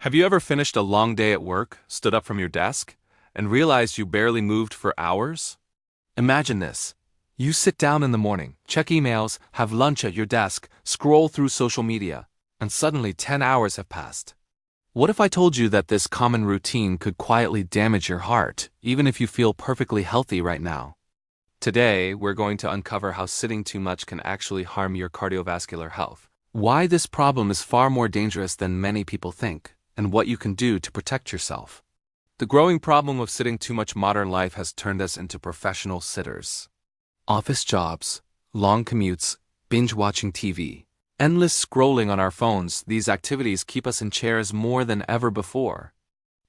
Have you ever finished a long day at work, stood up from your desk, and realized you barely moved for hours? Imagine this. You sit down in the morning, check emails, have lunch at your desk, scroll through social media, and suddenly 10 hours have passed. What if I told you that this common routine could quietly damage your heart, even if you feel perfectly healthy right now? Today, we're going to uncover how sitting too much can actually harm your cardiovascular health, why this problem is far more dangerous than many people think, and what you can do to protect yourself. The growing problem of sitting too much modern life has turned us into professional sitters. Office jobs, long commutes, binge-watching TV, endless scrolling on our phones, these activities keep us in chairs more than ever before.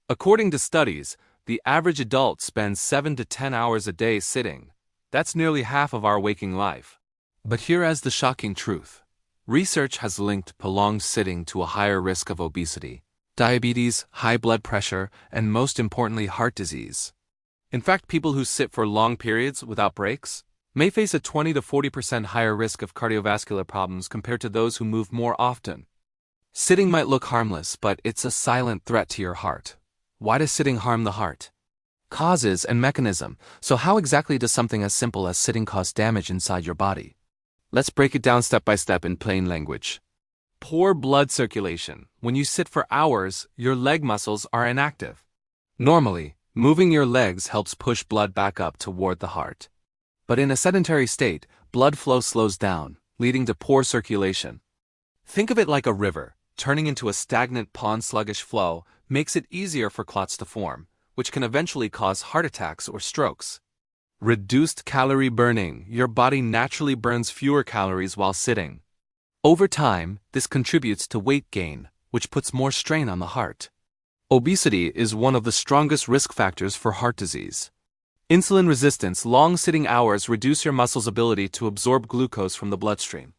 According to studies, the average adult spends 7 to 10 hours a day sitting. That's nearly half of our waking life. But here is the shocking truth. Research has linked prolonged sitting to a higher risk of obesity, diabetes, high blood pressure, and most importantly, heart disease. In fact, people who sit for long periods without breaks may face a 20 to 40% higher risk of cardiovascular problems compared to those who move more often. Sitting might look harmless, but it's a silent threat to your heart. Why does sitting harm the heart? Causes and mechanism. So how exactly does something as simple as sitting cause damage inside your body? Let's break it down step by step in plain language. Poor blood circulation. When you sit for hours, your leg muscles are inactive. Normally, moving your legs helps push blood back up toward the heart. But in a sedentary state, blood flow slows down, leading to poor circulation. Think of it like a river. Turning into a stagnant pond, sluggish flow makes it easier for clots to form, which can eventually cause heart attacks or strokes. Reduced calorie burning. Your body naturally burns fewer calories while sitting. Over time, this contributes to weight gain, which puts more strain on the heart. Obesity is one of the strongest risk factors for heart disease. Insulin resistance. Long sitting hours reduce your muscles' ability to absorb glucose from the bloodstream.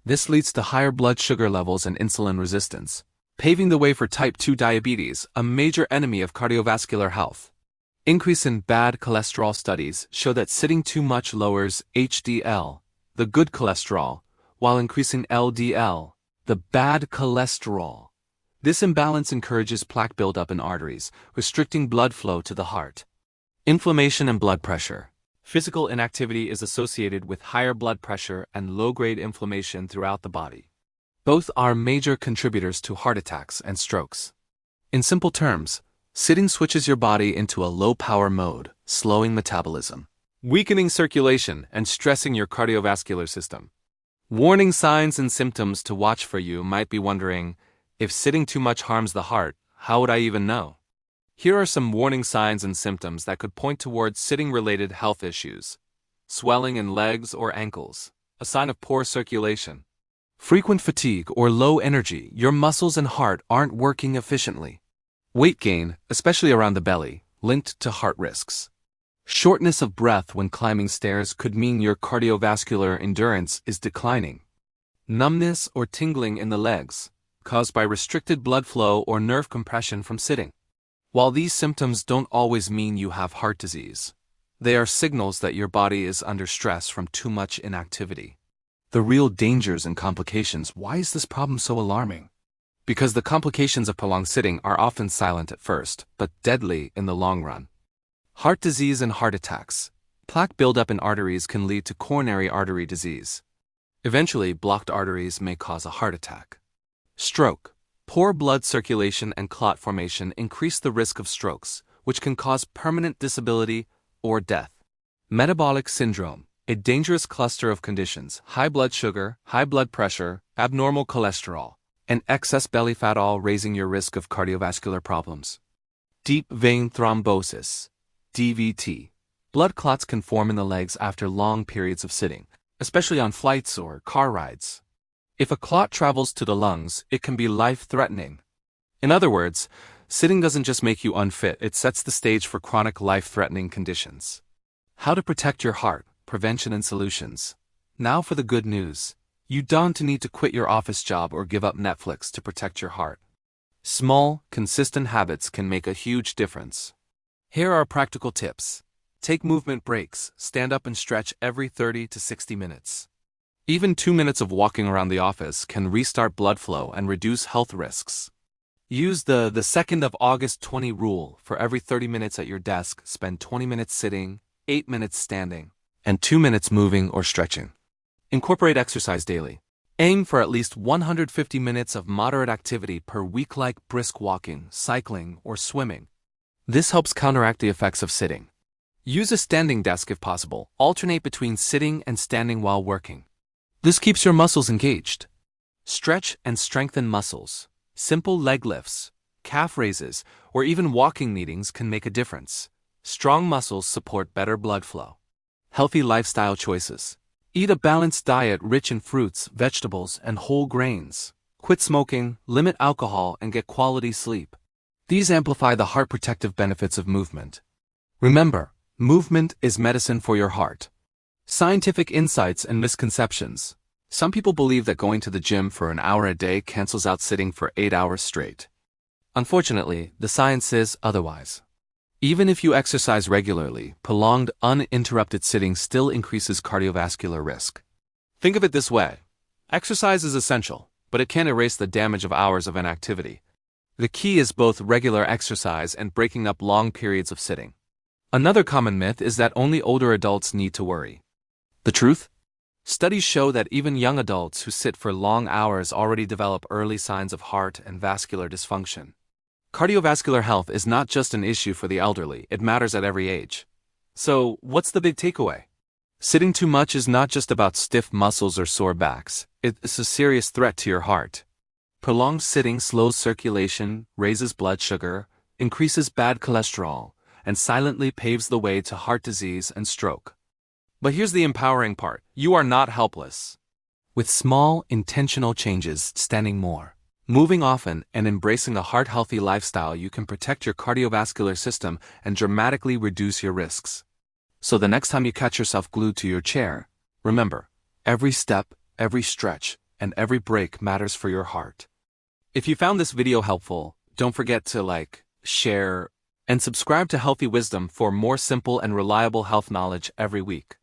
This leads to higher blood sugar levels and insulin resistance, paving the way for type 2 diabetes, a major enemy of cardiovascular health. Increase in bad cholesterol. Studies show that sitting too much lowers HDL, the good cholesterol, while increasing LDL, the bad cholesterol. This imbalance encourages plaque buildup in arteries, restricting blood flow to the heart. Inflammation and blood pressure. Physical inactivity is associated with higher blood pressure and low-grade inflammation throughout the body. Both are major contributors to heart attacks and strokes. In simple terms, sitting switches your body into a low-power mode, slowing metabolism, weakening circulation, and stressing your cardiovascular system. Warning signs and symptoms to watch for. You might be wondering, if sitting too much harms the heart, how would I even know? Here are some warning signs and symptoms that could point towards sitting-related health issues. Swelling in legs or ankles, a sign of poor circulation. Frequent fatigue or low energy. Your muscles and heart aren't working efficiently. Weight gain, especially around the belly, linked to heart risks. Shortness of breath when climbing stairs could mean your cardiovascular endurance is declining. Numbness or tingling in the legs, caused by restricted blood flow or nerve compression from sitting. While these symptoms don't always mean you have heart disease, they are signals that your body is under stress from too much inactivity. The real dangers and complications. Why is this problem so alarming? Because the complications of prolonged sitting are often silent at first, but deadly in the long run. Heart disease and heart attacks. Plaque buildup in arteries can lead to coronary artery disease. Eventually, blocked arteries may cause a heart attack. Stroke. Poor blood circulation and clot formation increase the risk of strokes, which can cause permanent disability or death. Metabolic syndrome. A dangerous cluster of conditions: high blood sugar, high blood pressure, abnormal cholesterol, and excess belly fat, all raising your risk of cardiovascular problems. Deep vein thrombosis, DVT. Blood clots can form in the legs after long periods of sitting, especially on flights or car rides. If a clot travels to the lungs, it can be life-threatening. In other words, sitting doesn't just make you unfit, it sets the stage for chronic life-threatening conditions. How to protect your heart, prevention and solutions. Now for the good news. You don't need to quit your office job or give up Netflix to protect your heart. Small, consistent habits can make a huge difference. Here are practical tips. Take movement breaks. Stand up and stretch every 30 to 60 minutes. Even 2 minutes of walking around the office can restart blood flow and reduce health risks. Use the 2nd of August 20 rule. For every 30 minutes at your desk, spend 20 minutes sitting, 8 minutes standing, and 2 minutes moving or stretching. Incorporate exercise daily. Aim for at least 150 minutes of moderate activity per week, like brisk walking, cycling, or swimming. This helps counteract the effects of sitting. Use a standing desk if possible. Alternate between sitting and standing while working. This keeps your muscles engaged. Stretch and strengthen muscles. Simple leg lifts, calf raises, or even walking meetings can make a difference. Strong muscles support better blood flow. Healthy lifestyle choices. Eat a balanced diet rich in fruits, vegetables, and whole grains. Quit smoking, limit alcohol, and get quality sleep. These amplify the heart protective benefits of movement. Remember, movement is medicine for your heart. Scientific insights and misconceptions. Some people believe that going to the gym for an hour a day cancels out sitting for 8 hours straight. Unfortunately, the science is otherwise. Even if you exercise regularly, prolonged, uninterrupted sitting still increases cardiovascular risk. Think of it this way. Exercise is essential, but it can't erase the damage of hours of inactivity. The key is both regular exercise and breaking up long periods of sitting. Another common myth is that only older adults need to worry. The truth? Studies show that even young adults who sit for long hours already develop early signs of heart and vascular dysfunction. Cardiovascular health is not just an issue for the elderly, it matters at every age. So, what's the big takeaway? Sitting too much is not just about stiff muscles or sore backs, it's a serious threat to your heart. Prolonged sitting slows circulation, raises blood sugar, increases bad cholesterol, and silently paves the way to heart disease and stroke. But here's the empowering part. You are not helpless. With small, intentional changes, standing more, moving often, and embracing a heart-healthy lifestyle, you can protect your cardiovascular system and dramatically reduce your risks. So the next time you catch yourself glued to your chair, remember, every step, every stretch, and every break matters for your heart. If you found this video helpful, don't forget to like, share, and subscribe to Healthy Wisdom for more simple and reliable health knowledge every week.